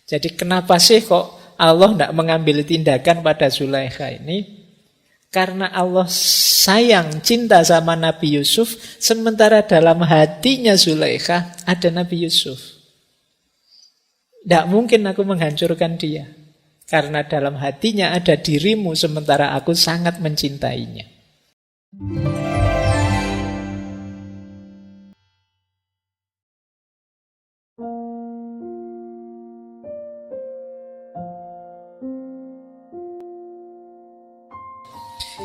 Jadi kenapa sih kok Allah tidak mengambil tindakan pada Zulaikha ini? Karena Allah sayang, cinta sama Nabi Yusuf, sementara dalam hatinya Zulaikha ada Nabi Yusuf. Tidak mungkin aku menghancurkan dia. Karena dalam hatinya ada dirimu, sementara aku sangat mencintainya.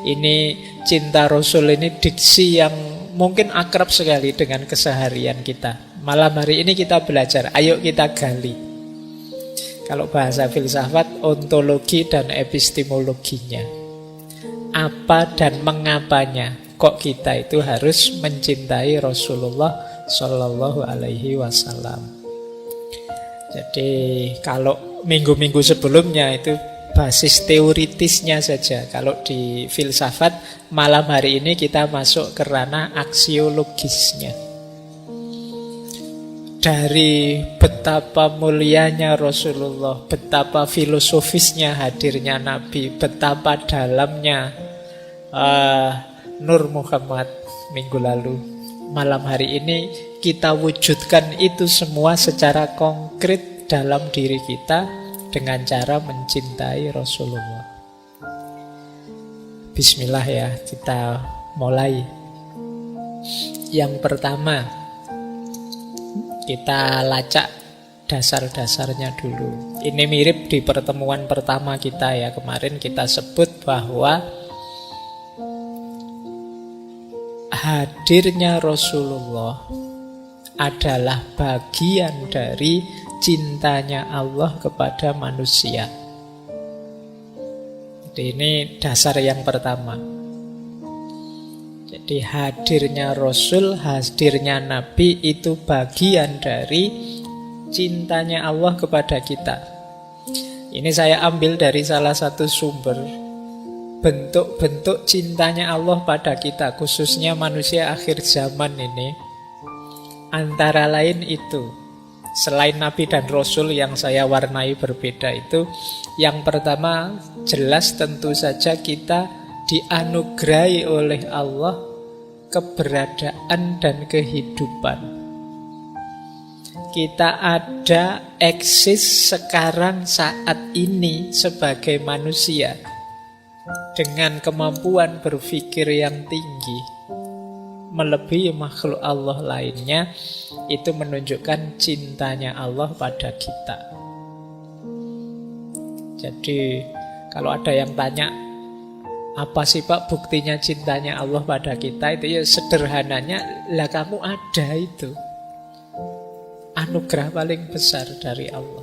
Ini cinta Rasul ini diksi yang mungkin akrab sekali dengan keseharian kita. Malam hari ini kita belajar, ayo kita gali. Kalau bahasa filsafat, ontologi dan epistemologinya. Apa dan mengapanya kok kita itu harus mencintai Rasulullah Shallallahu Alaihi Wasallam. Jadi kalau minggu-minggu sebelumnya itu basis teoritisnya saja. Kalau di filsafat, malam hari ini kita masuk ke ranah aksiologisnya. Dari betapa mulianya Rasulullah, betapa filosofisnya hadirnya Nabi, betapa dalamnya Nur Muhammad minggu lalu. Malam hari ini kita wujudkan itu semua secara konkret dalam diri kita dengan cara mencintai Rasulullah. Bismillah ya, kita mulai. Yang pertama, kita lacak dasar-dasarnya dulu. Ini mirip di pertemuan pertama kita ya. Kemarin kita sebut bahwa hadirnya Rasulullah adalah bagian dari cintanya Allah kepada manusia. Jadi ini dasar yang pertama. Jadi hadirnya Rasul, hadirnya Nabi itu bagian dari cintanya Allah kepada kita. Ini saya ambil dari salah satu sumber bentuk-bentuk cintanya Allah pada kita, khususnya manusia akhir zaman ini. Antara lain itu, selain Nabi dan Rasul yang saya warnai berbeda itu, yang pertama jelas tentu saja kita dianugerahi oleh Allah keberadaan dan kehidupan. Kita ada, eksis sekarang saat ini sebagai manusia dengan kemampuan berpikir yang tinggi, melebihi makhluk Allah lainnya. Itu menunjukkan cintanya Allah pada kita. Jadi kalau ada yang tanya, apa sih Pak buktinya cintanya Allah pada kita? Itu ya sederhananya, lah kamu ada itu. Anugerah paling besar dari Allah.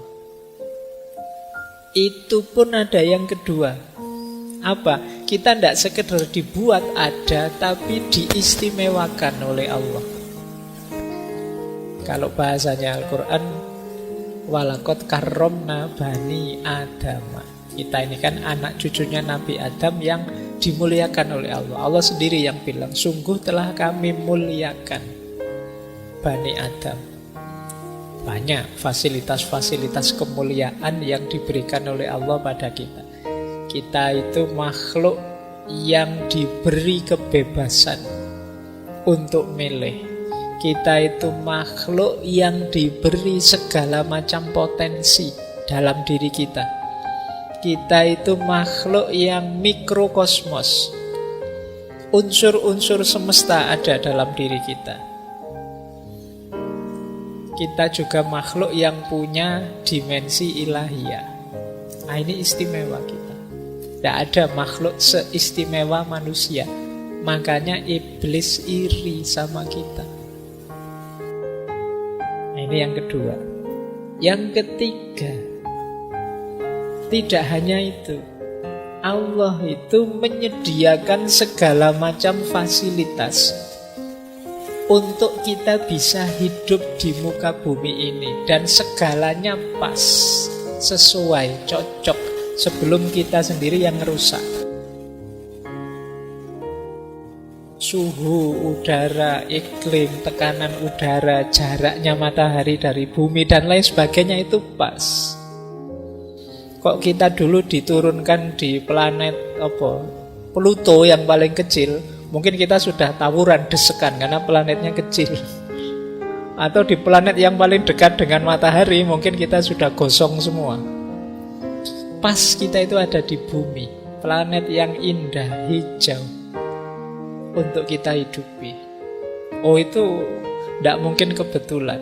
Itu pun ada yang kedua. Apa? Kita tidak sekedar dibuat ada, tapi diistimewakan oleh Allah. Kalau bahasanya Al-Quran, walaqad karramna bani Adam. Kita ini kan anak cucunya Nabi Adam yang dimuliakan oleh Allah. Allah sendiri yang bilang, sungguh telah kami muliakan Bani Adam. Banyak fasilitas-fasilitas kemuliaan yang diberikan oleh Allah pada kita. Kita itu makhluk yang diberi kebebasan untuk milih. Kita itu makhluk yang diberi segala macam potensi dalam diri kita. Kita itu makhluk yang mikrokosmos. Unsur-unsur semesta ada dalam diri kita. Kita juga makhluk yang punya dimensi ilahiyah. Nah, ini istimewa kita. Tidak ada makhluk seistimewa manusia. Makanya iblis iri sama kita. Nah, ini yang kedua. Yang ketiga, tidak hanya itu, Allah itu menyediakan segala macam fasilitas untuk kita bisa hidup di muka bumi ini. Dan segalanya pas, sesuai, cocok, sebelum kita sendiri yang ngerusak. Suhu udara, iklim, tekanan udara, jaraknya matahari dari bumi, dan lain sebagainya itu pas. Kok kita dulu diturunkan di planet apa? Pluto yang paling kecil, mungkin kita sudah tawuran desekan karena planetnya kecil. Atau di planet yang paling dekat dengan matahari, mungkin kita sudah gosong semua. Pas kita itu ada di bumi, planet yang indah, hijau, untuk kita hidupi. Oh, itu tidak mungkin kebetulan.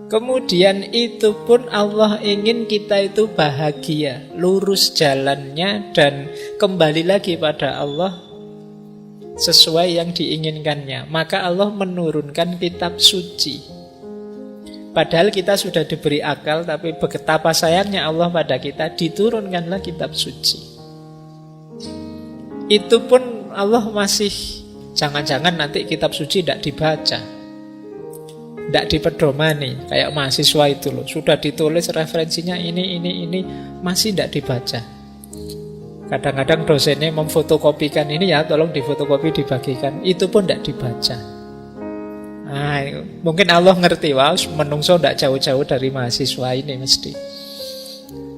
Kemudian itu pun Allah ingin kita itu bahagia, lurus jalannya dan kembali lagi pada Allah sesuai yang diinginkannya. Maka Allah menurunkan kitab suci. Padahal kita sudah diberi akal, tapi betapa sayangnya Allah pada kita, diturunkanlah kitab suci. Itu pun Allah masih, jangan-jangan nanti kitab suci tidak dibaca, tidak dipedomani. Kayak mahasiswa itu loh, sudah ditulis referensinya ini, masih tidak dibaca. Kadang-kadang dosennya memfotokopikan ini, ya tolong difotokopi dibagikan, itu pun tidak dibaca. Nah, mungkin Allah ngerti, wah menungso tidak jauh-jauh dari mahasiswa ini mesti.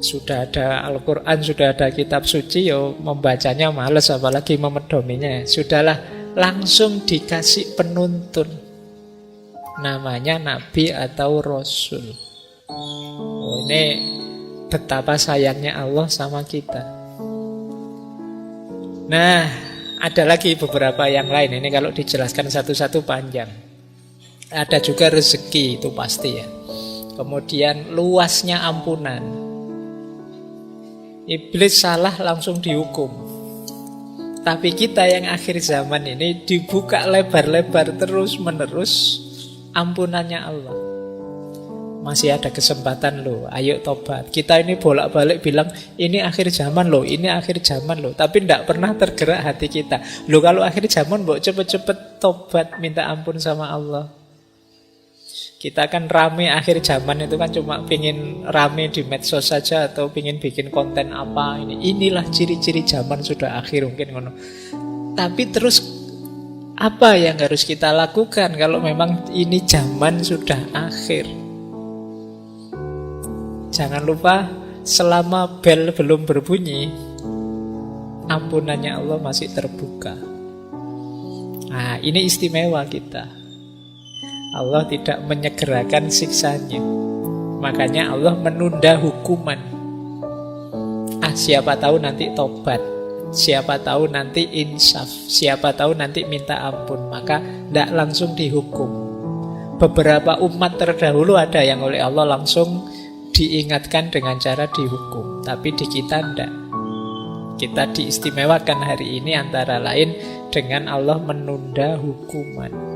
Sudah ada Al-Quran, sudah ada kitab suci, yo membacanya males, apalagi memedominya. Sudahlah, langsung dikasih penuntun. Namanya Nabi atau Rasul. Oh, ini betapa sayangnya Allah sama kita. Nah, ada lagi beberapa yang lain. Ini kalau dijelaskan satu-satu panjang. Ada juga rezeki, itu pasti ya. Kemudian luasnya ampunan. Iblis salah langsung dihukum. Tapi kita yang akhir zaman ini dibuka lebar-lebar terus-menerus ampunannya Allah. Masih ada kesempatan loh, ayo tobat. Kita ini bolak-balik bilang ini akhir zaman loh, ini akhir zaman loh, tapi tidak pernah tergerak hati kita. Loh, kalau akhir zaman mbok cepet-cepet tobat, minta ampun sama Allah. Kita kan rame akhir zaman itu kan cuma pingin rame di medsos saja, atau pingin bikin konten apa ini. Inilah ciri-ciri zaman sudah akhir mungkin ngono. Tapi terus apa yang harus kita lakukan kalau memang ini zaman sudah akhir? Jangan lupa, selama bel belum berbunyi, ampunannya Allah masih terbuka. Nah, ini istimewa kita. Allah tidak menyegerakan siksanya. Makanya Allah menunda hukuman. Siapa tahu nanti tobat, siapa tahu nanti insaf, siapa tahu nanti minta ampun, maka tidak langsung dihukum. Beberapa umat terdahulu ada yang oleh Allah langsung diingatkan dengan cara dihukum, tapi di kita tidak. Kita diistimewakan hari ini antara lain dengan Allah menunda hukuman.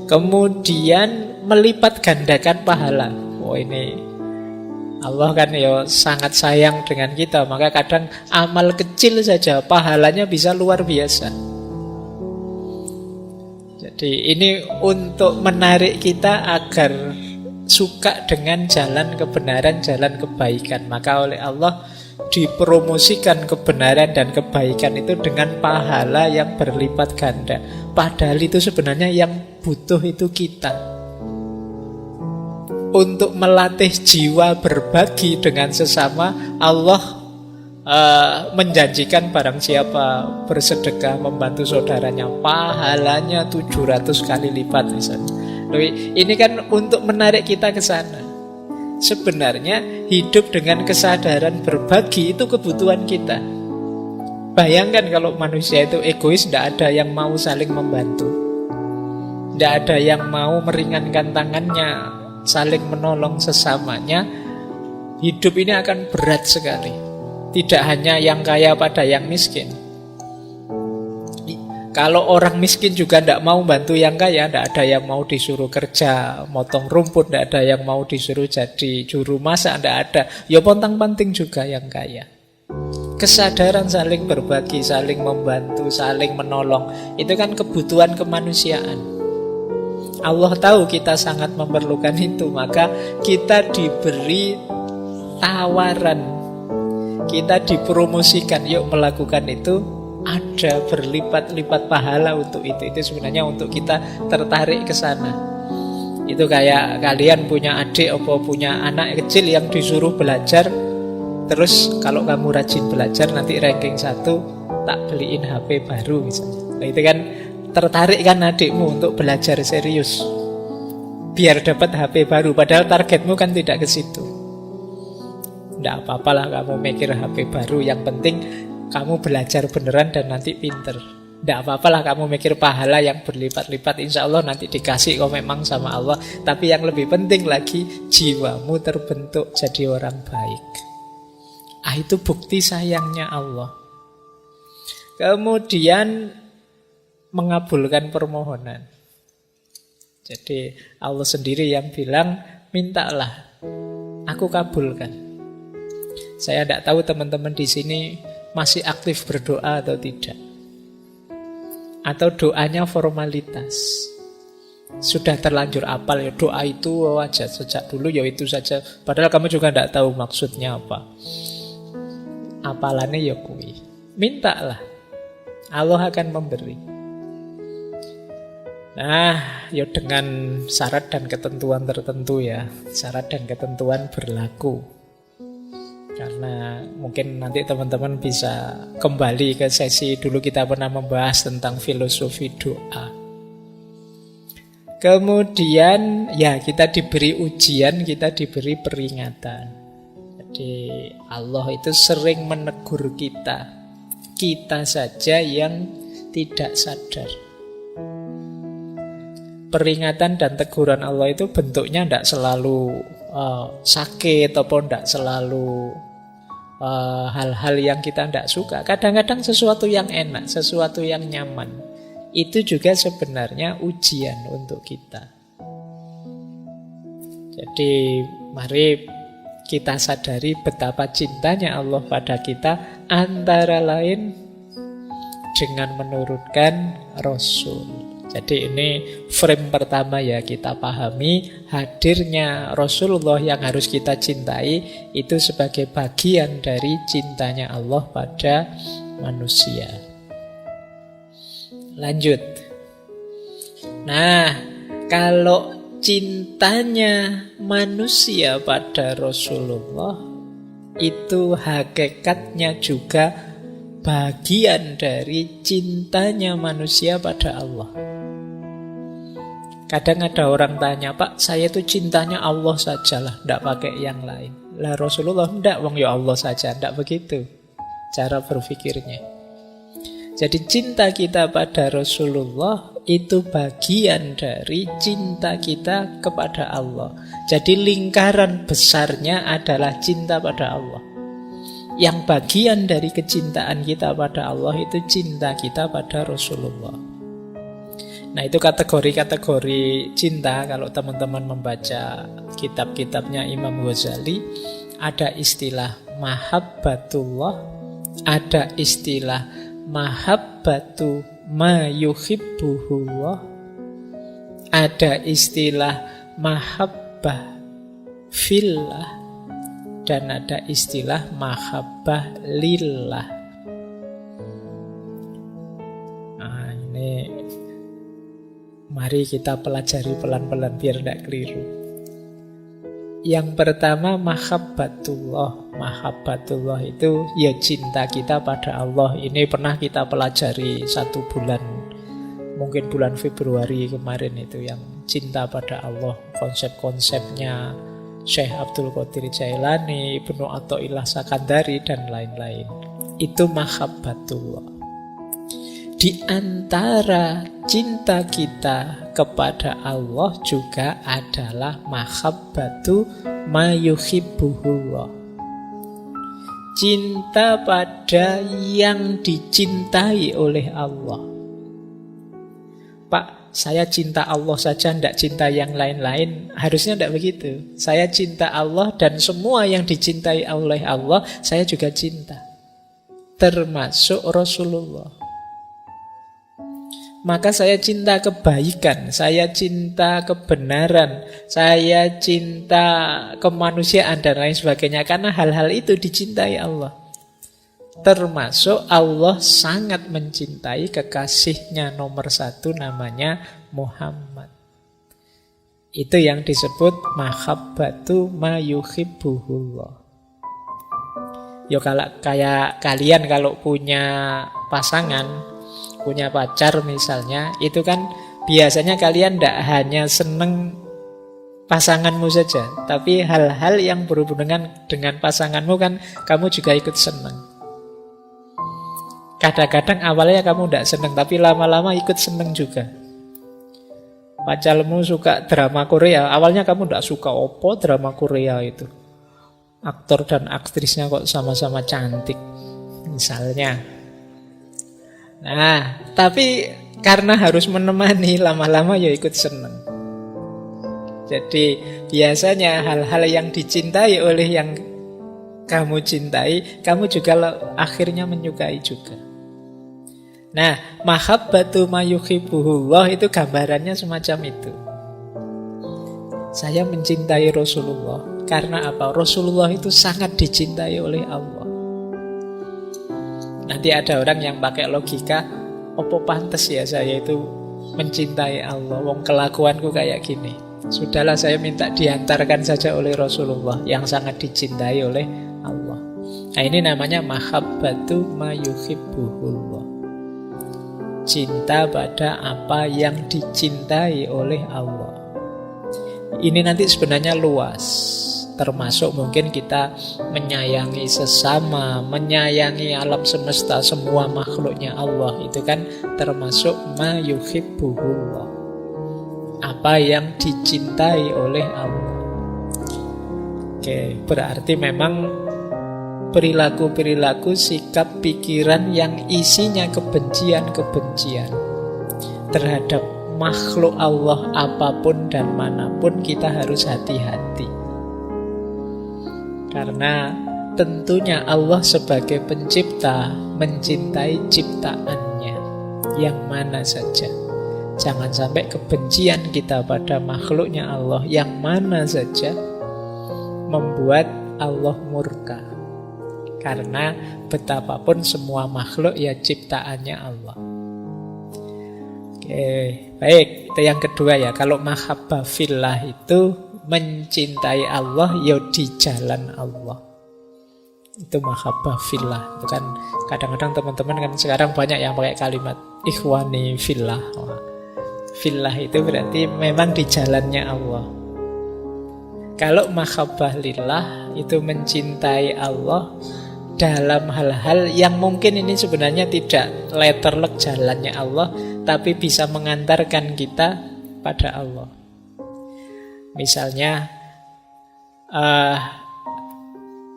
Kemudian melipat gandakan pahala. Oh, ini Allah kan ya sangat sayang dengan kita, maka kadang amal kecil saja pahalanya bisa luar biasa. Jadi ini untuk menarik kita agar suka dengan jalan kebenaran, jalan kebaikan. Maka oleh Allah dipromosikan kebenaran dan kebaikan itu dengan pahala yang berlipat ganda. Padahal itu sebenarnya yang butuh itu kita. Untuk melatih jiwa berbagi dengan sesama, Allah menjanjikan barang siapa bersedekah membantu saudaranya, pahalanya 700 kali lipat misalnya. Ini kan untuk menarik kita ke sana. Sebenarnya hidup dengan kesadaran berbagi itu kebutuhan kita. Bayangkan kalau manusia itu egois, tidak ada yang mau saling membantu, tidak ada yang mau meringankan tangannya, saling menolong sesamanya. Hidup ini akan berat sekali. Tidak hanya yang kaya pada yang miskin. Kalau orang miskin juga tidak mau bantu yang kaya, tidak ada yang mau disuruh kerja motong rumput, tidak ada yang mau disuruh jadi juru masak, tidak ada. Ya pontang-panting juga yang kaya. Kesadaran saling berbagi, saling membantu, saling menolong, itu kan kebutuhan kemanusiaan. Allah tahu kita sangat memerlukan itu, maka kita diberi tawaran, kita dipromosikan, yuk melakukan itu, ada berlipat-lipat pahala untuk itu. Itu sebenarnya untuk kita tertarik ke sana. Itu kayak kalian punya adik atau punya anak kecil yang disuruh belajar, terus kalau kamu rajin belajar nanti ranking 1, tak beliin HP baru misalnya. Nah, itu kan tertarik kan adikmu untuk belajar serius biar dapat HP baru, padahal targetmu kan tidak ke situ. Tidak apa-apalah kamu mikir HP baru, yang penting kamu belajar beneran dan nanti pinter. Tidak apa-apalah kamu mikir pahala yang berlipat-lipat, insya Allah nanti dikasih kau memang sama Allah. Tapi yang lebih penting lagi, jiwamu terbentuk jadi orang baik. Itu bukti sayangnya Allah. Kemudian mengabulkan permohonan. Jadi Allah sendiri yang bilang, mintalah, aku kabulkan. Saya tidak tahu teman-teman di sini masih aktif berdoa atau tidak. Atau doanya formalitas. Sudah terlanjur apal ya, doa itu aja sejak dulu ya itu saja. Padahal kamu juga tidak tahu maksudnya apa. Apalannya ya kui. Mintalah, Allah akan memberi. Nah, ya dengan syarat dan ketentuan tertentu ya. Syarat dan ketentuan berlaku. Karena mungkin nanti teman-teman bisa kembali ke sesi dulu kita pernah membahas tentang filosofi doa. Kemudian ya kita diberi ujian, kita diberi peringatan. Jadi Allah itu sering menegur kita. Kita saja yang tidak sadar. Peringatan dan teguran Allah itu bentuknya tidak selalu sakit ataupun tidak selalu hal-hal yang kita tidak suka. Kadang-kadang sesuatu yang enak, sesuatu yang nyaman, itu juga sebenarnya ujian untuk kita. Jadi mari kita sadari betapa cintanya Allah pada kita, antara lain dengan menurunkan Rasul. Jadi ini frame pertama ya, kita pahami hadirnya Rasulullah yang harus kita cintai itu sebagai bagian dari cintanya Allah pada manusia. Lanjut. Nah, kalau cintanya manusia pada Rasulullah itu hakikatnya juga bagian dari cintanya manusia pada Allah. Kadang ada orang tanya, Pak, saya itu cintanya Allah sajalah, tidak pakai yang lain. Lah Rasulullah tidak, wong ya Allah saja, tidak begitu cara berpikirnya. Jadi cinta kita pada Rasulullah itu bagian dari cinta kita kepada Allah. Jadi lingkaran besarnya adalah cinta pada Allah. Yang bagian dari kecintaan kita pada Allah itu cinta kita pada Rasulullah. Nah, itu kategori-kategori cinta. Kalau teman-teman membaca kitab-kitabnya Imam Ghazali, ada istilah mahabbatullah, ada istilah mahabbatu ma yuhibbuhullah, ada istilah mahabbah fillah, dan ada istilah mahabbah lillah. Nah, ini mari kita pelajari pelan-pelan biar tidak keliru. Yang pertama mahabbatullah. Mahabbatullah itu ya cinta kita pada Allah. Ini pernah kita pelajari 1 bulan, mungkin bulan Februari kemarin itu, yang cinta pada Allah. Konsep-konsepnya Syekh Abdul Qadir Jailani, Ibnu Athaillah Sakandari dan lain-lain. Itu mahabbatullah. Di antara cinta kita kepada Allah juga adalah mahabbatu ma yuhibbuhullah. Cinta pada yang dicintai oleh Allah. Pak, saya cinta Allah saja, tidak cinta yang lain-lain. Harusnya tidak begitu. Saya cinta Allah dan semua yang dicintai oleh Allah saya juga cinta, termasuk Rasulullah. Maka saya cinta kebaikan, saya cinta kebenaran, saya cinta kemanusiaan dan lain sebagainya, karena hal-hal itu dicintai Allah. Termasuk Allah sangat mencintai kekasihnya nomor 1 namanya Muhammad. Itu yang disebut mahabbatu ma yuhibbuhullah. Yo kalau kayak kalian kalau punya pasangan, punya pacar misalnya, itu kan biasanya kalian tidak hanya seneng pasanganmu saja, tapi hal-hal yang berhubungan dengan pasanganmu kan kamu juga ikut seneng. Kadang-kadang awalnya kamu tidak seneng, tapi lama-lama ikut seneng juga. Pacarmu suka drama Korea, awalnya kamu tidak suka opo drama Korea itu. Aktor dan aktrisnya kok sama-sama cantik, misalnya. Nah, tapi karena harus menemani, lama-lama ya ikut seneng. Jadi biasanya hal-hal yang dicintai oleh yang kamu cintai, kamu juga akhirnya menyukai juga. Nah, mahabbatu ma yuhibbuhullah itu gambarannya semacam itu. Saya mencintai Rasulullah karena apa? Rasulullah itu sangat dicintai oleh Allah. Nanti ada orang yang pakai logika, opo pantes ya saya itu mencintai Allah, wong kelakuanku kayak gini. Sudahlah, saya minta diantarkan saja oleh Rasulullah yang sangat dicintai oleh Allah. Nah, ini namanya mahabbatu ma yuhibbuhullah. Cinta pada apa yang dicintai oleh Allah. Ini nanti sebenarnya luas, termasuk mungkin kita menyayangi sesama, menyayangi alam semesta, semua makhluknya Allah. Itu kan termasuk ma yuhibbuhullah, apa yang dicintai oleh Allah. Oke, berarti memang perilaku-perilaku, sikap, pikiran yang isinya kebencian-kebencian terhadap makhluk Allah apapun dan manapun, kita harus hati-hati. Karena tentunya Allah sebagai pencipta mencintai ciptaannya yang mana saja. Jangan sampai kebencian kita pada makhluknya Allah yang mana saja membuat Allah murka. Karena betapapun semua makhluk ya ciptaannya Allah. Oke, baik, itu yang kedua ya. Kalau mahabbah fillah itu mencintai Allah ya di jalan Allah. Itu mahabbah fillah. Itu kan kadang-kadang teman-teman kan sekarang banyak yang pakai kalimat ikhwani fillah. Fillah itu berarti memang di jalannya Allah. Kalau mahabbah lillah itu mencintai Allah dalam hal-hal yang mungkin ini sebenarnya tidak letterlek jalannya Allah, tapi bisa mengantarkan kita pada Allah. Misalnya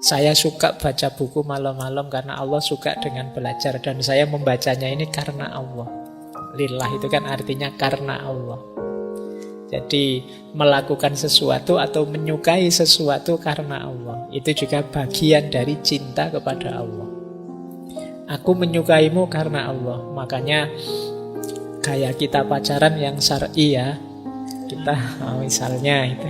saya suka baca buku malam-malam karena Allah suka dengan belajar, dan saya membacanya ini karena Allah. Lillah itu kan artinya karena Allah. Jadi melakukan sesuatu atau menyukai sesuatu karena Allah, itu juga bagian dari cinta kepada Allah. Aku menyukaimu karena Allah. Makanya kayak kita pacaran yang syar'i ya. Kita misalnya itu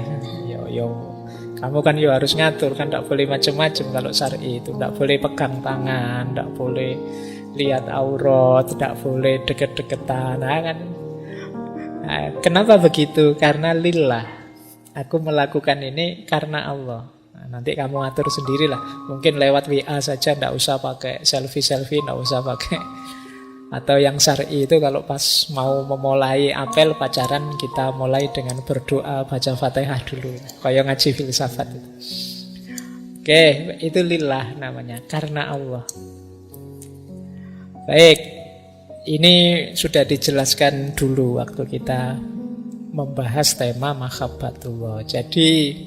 kamu kan harus ngatur kan, tidak boleh macam-macam. Kalau syar'i itu tidak boleh pegang tangan, tidak boleh lihat aurat, tidak boleh deket-deketan. Nah, kan kenapa begitu? Karena lillah. Aku melakukan ini karena Allah. Nah, nanti kamu atur sendirilah. Mungkin lewat WA saja, tidak usah pakai selfie-selfie, tidak usah pakai. Atau yang syar'i itu kalau pas mau memulai apel pacaran, kita mulai dengan berdoa, baca Fatihah dulu. Kayak ngaji filsafat itu. Oke, itu lillah namanya, karena Allah. Baik, ini sudah dijelaskan dulu waktu kita membahas tema mahabbatullah. Jadi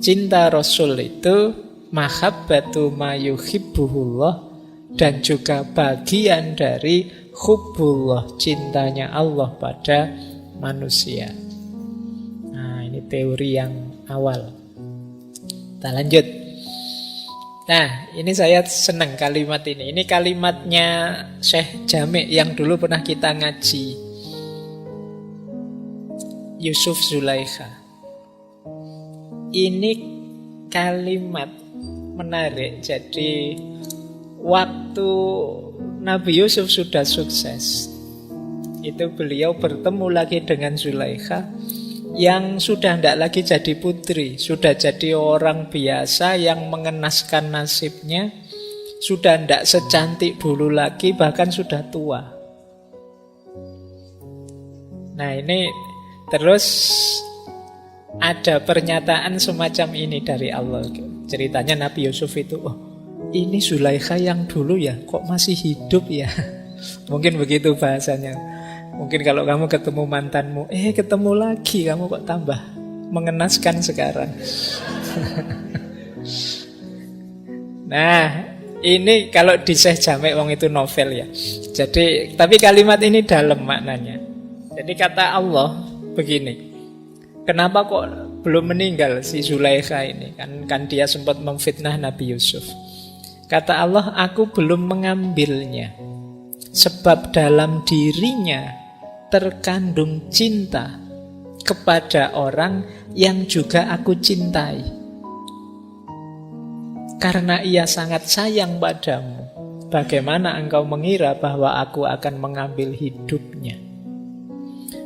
cinta Rasul itu mahabbatu ma yuhibbuhullah, dan juga bagian dari hubbullah, cintanya Allah pada manusia. Nah, ini teori yang awal. Kita lanjut. Nah, ini saya senang kalimat ini. Ini kalimatnya Syekh Jami' yang dulu pernah kita ngaji. Yusuf Zulaikha. Ini kalimat menarik. Jadi waktu Nabi Yusuf sudah sukses, itu beliau bertemu lagi dengan Zulaikha. yang sudah tidak lagi jadi putri, sudah jadi orang biasa yang mengenaskan nasibnya, sudah tidak secantik dulu lagi, bahkan sudah tua. Nah ini terus ada pernyataan semacam ini dari Allah. Ceritanya Nabi Yusuf itu, oh ini Zulaikha yang dulu ya, kok masih hidup ya. Mungkin begitu bahasanya. Mungkin kalau kamu ketemu mantanmu, ketemu lagi, kamu kok tambah mengenaskan sekarang. Nah, ini kalau di Syekh Jamek wong itu novel ya. Jadi, tapi kalimat ini dalam maknanya. Jadi kata Allah begini, kenapa kok belum meninggal si Zulaikha ini? Kan dia sempat memfitnah Nabi Yusuf. Kata Allah, aku belum mengambilnya, sebab dalam dirinya terkandung cinta kepada orang yang juga aku cintai. Karena ia sangat sayang padamu, bagaimana engkau mengira bahwa aku akan mengambil hidupnya?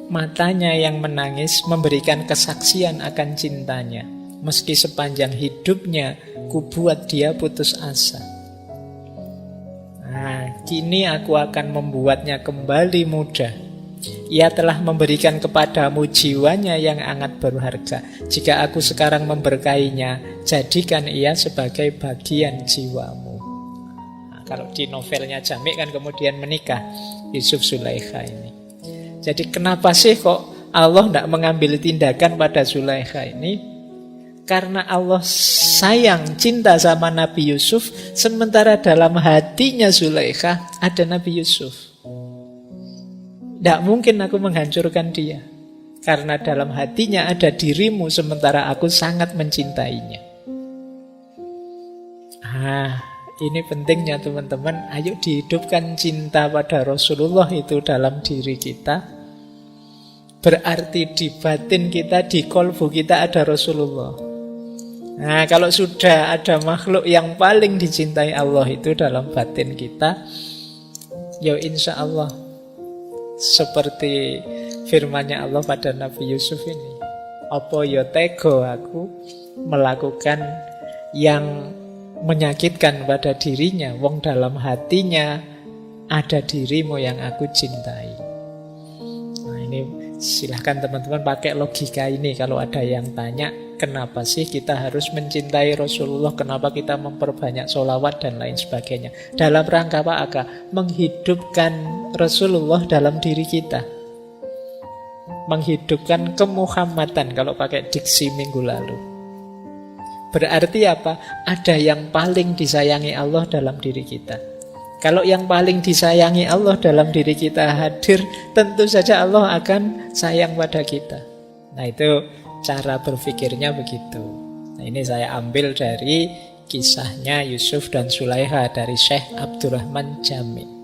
Matanya yang menangis memberikan kesaksian akan cintanya, meski sepanjang hidupnya kubuat dia putus asa. Nah, kini aku akan membuatnya kembali muda. Ia telah memberikan kepadamu jiwanya yang sangat berharga. Jika aku sekarang memberkainya, jadikan ia sebagai bagian jiwamu. Nah, kalau di novelnya Jamek kan kemudian menikah Yusuf Zulaikha ini. Jadi kenapa sih kok Allah tidak mengambil tindakan pada Zulaikha ini? Karena Allah sayang, cinta sama Nabi Yusuf, sementara dalam hatinya Zulaikha ada Nabi Yusuf. Tidak mungkin aku menghancurkan dia, karena dalam hatinya ada dirimu, sementara aku sangat mencintainya. Ini pentingnya teman-teman. Ayo dihidupkan cinta pada Rasulullah itu dalam diri kita. Berarti di batin kita, di kolbu kita ada Rasulullah. Nah, kalau sudah ada makhluk yang paling dicintai Allah itu dalam batin kita, ya insya Allah seperti firman-Nya Allah pada Nabi Yusuf ini, apa ya tego aku melakukan yang menyakitkan pada dirinya, wong dalam hatinya ada dirimu yang aku cintai. Nah ini silahkan teman-teman pakai logika ini. Kalau ada yang tanya, kenapa sih kita harus mencintai Rasulullah, kenapa kita memperbanyak sholawat dan lain sebagainya, dalam rangka apa? Menghidupkan Rasulullah dalam diri kita, menghidupkan kemuhammadan kalau pakai diksi minggu lalu. Berarti apa? Ada yang paling disayangi Allah dalam diri kita. Kalau yang paling disayangi Allah dalam diri kita hadir, tentu saja Allah akan sayang pada kita. Nah itu cara berpikirnya begitu. Nah ini saya ambil dari kisahnya Yusuf dan Zulaikha dari Syekh Abdurrahman Jamek.